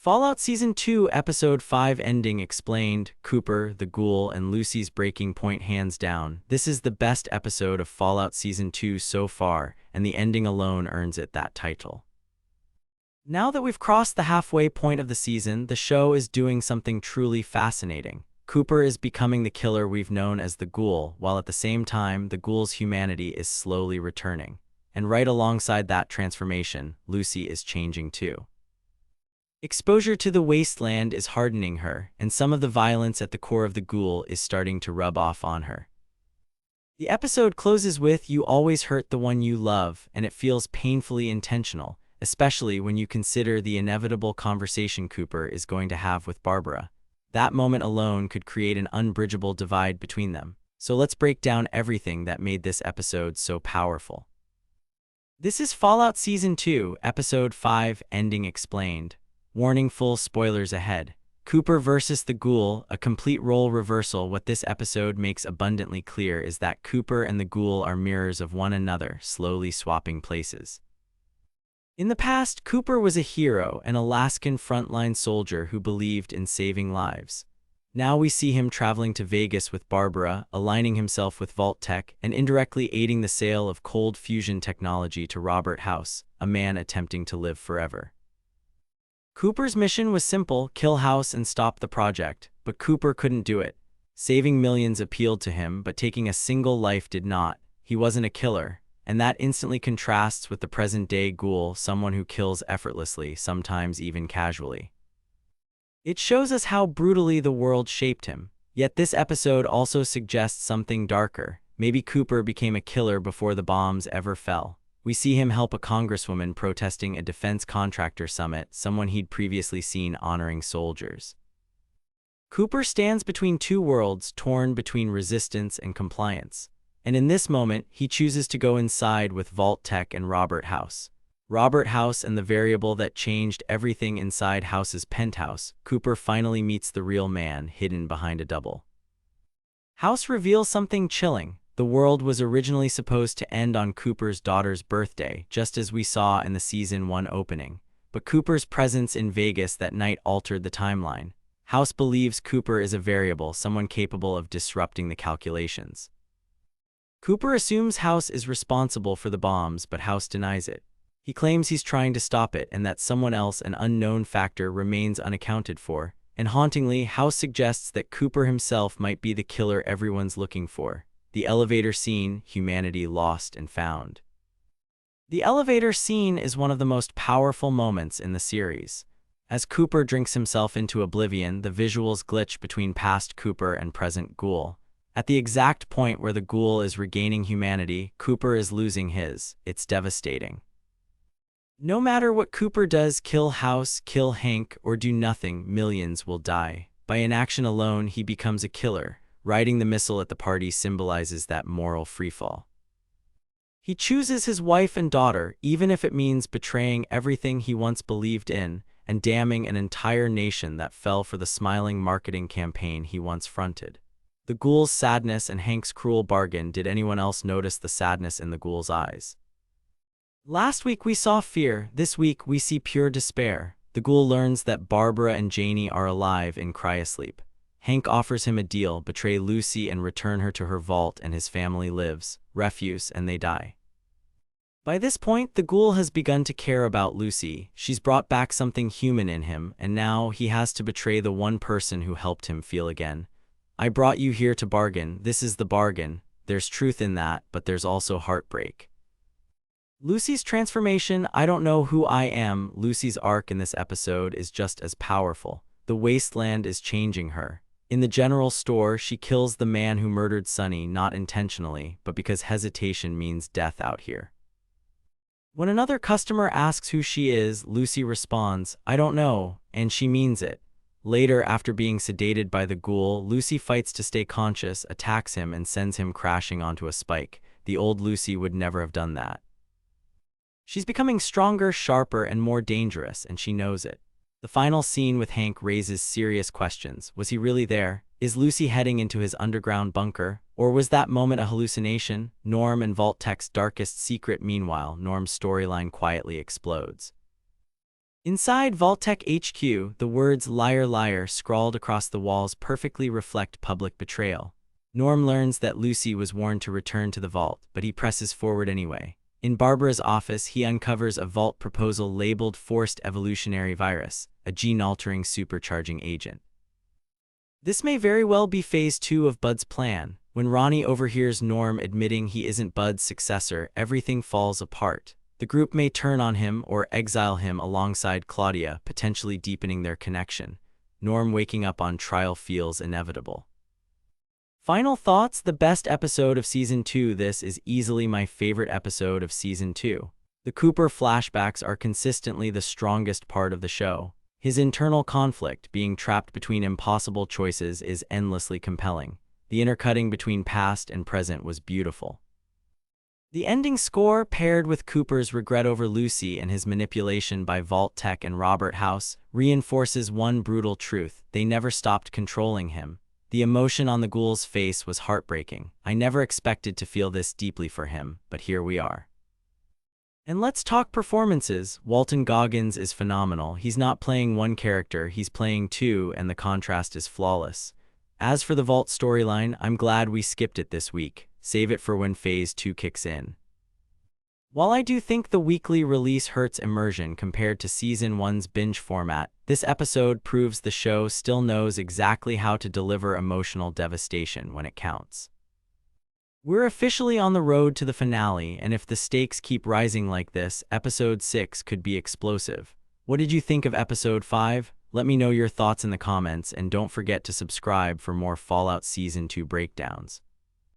Fallout Season 2, Episode 5 ending explained, Cooper, the Ghoul, and Lucy's breaking point hands down. This is the best episode of Fallout Season 2 so far, and the ending alone earns it that title. Now that we've crossed the halfway point of the season, the show is doing something truly fascinating. Cooper is becoming the killer we've known as the Ghoul, while at the same time, the Ghoul's humanity is slowly returning. And right alongside that transformation, Lucy is changing too. Exposure to the wasteland is hardening her, and some of the violence at the core of the Ghoul is starting to rub off on her. The episode closes with, "You always hurt the one you love," and it feels painfully intentional, especially when you consider the inevitable conversation Cooper is going to have with Barbara. That moment alone could create an unbridgeable divide between them. So let's break down everything that made this episode so powerful. This is Fallout Season 2, Episode 5, Ending Explained. Warning: full spoilers ahead. Cooper versus the Ghoul, a complete role reversal. What this episode makes abundantly clear is that Cooper and the Ghoul are mirrors of one another, slowly swapping places. In the past, Cooper was a hero, an Alaskan frontline soldier who believed in saving lives. Now we see him traveling to Vegas with Barbara, aligning himself with Vault-Tec, and indirectly aiding the sale of cold fusion technology to Robert House, a man attempting to live forever. Cooper's mission was simple: kill House and stop the project, but Cooper couldn't do it. Saving millions appealed to him, but taking a single life did not. He wasn't a killer, and that instantly contrasts with the present-day Ghoul, someone who kills effortlessly, sometimes even casually. It shows us how brutally the world shaped him. Yet this episode also suggests something darker. Maybe Cooper became a killer before the bombs ever fell. We see him help a congresswoman protesting a defense contractor summit, someone he'd previously seen honoring soldiers. Cooper stands between two worlds, torn between resistance and compliance. And in this moment, he chooses to go inside with Vault-Tec and Robert House. Robert House and the variable that changed everything inside House's penthouse. Cooper finally meets the real man, hidden behind a double. House reveals something chilling. The world was originally supposed to end on Cooper's daughter's birthday, just as we saw in the Season 1 opening. But Cooper's presence in Vegas that night altered the timeline. House believes Cooper is a variable, someone capable of disrupting the calculations. Cooper assumes House is responsible for the bombs, but House denies it. He claims he's trying to stop it and that someone else, an unknown factor, remains unaccounted for. And hauntingly, House suggests that Cooper himself might be the killer everyone's looking for. The elevator scene, humanity lost and found. The elevator scene is one of the most powerful moments in the series. As Cooper drinks himself into oblivion, the visuals glitch between past Cooper and present Ghoul. At the exact point where the Ghoul is regaining humanity, Cooper is losing his. It's devastating. No matter what Cooper does, kill House, kill Hank, or do nothing, millions will die. By inaction alone, he becomes a killer. Riding the missile at the party symbolizes that moral freefall. He chooses his wife and daughter, even if it means betraying everything he once believed in, and damning an entire nation that fell for the smiling marketing campaign he once fronted. The Ghoul's sadness and Hank's cruel bargain. Did anyone else notice the sadness in the Ghoul's eyes? Last week we saw fear. This week we see pure despair. The Ghoul learns that Barbara and Janie are alive in cryosleep. Hank offers him a deal: betray Lucy and return her to her vault, and his family lives. Refuse, and they die. By this point, the Ghoul has begun to care about Lucy. She's brought back something human in him, and now he has to betray the one person who helped him feel again. I brought you here to bargain. This is the bargain. There's truth in that, but there's also heartbreak. Lucy's transformation. I don't know who I am. Lucy's arc in this episode is just as powerful. The wasteland is changing her. In the general store, she kills the man who murdered Sonny, not intentionally, but because hesitation means death out here. When another customer asks who she is, Lucy responds, "I don't know," and she means it. Later, after being sedated by the Ghoul, Lucy fights to stay conscious, attacks him, and sends him crashing onto a spike. The old Lucy would never have done that. She's becoming stronger, sharper, and more dangerous, and she knows it. The final scene with Hank raises serious questions. Was he really there? Is Lucy heading into his underground bunker? Or was that moment a hallucination? Norm and Vault-Tec's darkest secret. Meanwhile, Norm's storyline quietly explodes. Inside Vault-Tec HQ, the words "liar, liar" scrawled across the walls perfectly reflect public betrayal. Norm learns that Lucy was warned to return to the vault, but he presses forward anyway. In Barbara's office, he uncovers a vault proposal labeled Forced Evolutionary Virus, a gene-altering supercharging agent. This may very well be Phase 2 of Bud's plan. When Ronnie overhears Norm admitting he isn't Bud's successor, everything falls apart. The group may turn on him or exile him alongside Claudia, potentially deepening their connection. Norm waking up on trial feels inevitable. Final thoughts? The best episode of Season 2. This is easily my favorite episode of Season 2. The Cooper flashbacks are consistently the strongest part of the show. His internal conflict, being trapped between impossible choices, is endlessly compelling. The intercutting between past and present was beautiful. The ending score, paired with Cooper's regret over Lucy and his manipulation by Vault-Tec and Robert House, reinforces one brutal truth: they never stopped controlling him. The emotion on the Ghoul's face was heartbreaking. I never expected to feel this deeply for him, but here we are. And let's talk performances. Walton Goggins is phenomenal. He's not playing one character, he's playing two, and the contrast is flawless. As for the Vault storyline, I'm glad we skipped it this week. Save it for when Phase 2 kicks in. While I do think the weekly release hurts immersion compared to Season 1's binge format, this episode proves the show still knows exactly how to deliver emotional devastation when it counts. We're officially on the road to the finale, and if the stakes keep rising like this, Episode 6 could be explosive. What did you think of Episode 5? Let me know your thoughts in the comments, and don't forget to subscribe for more Fallout Season 2 breakdowns.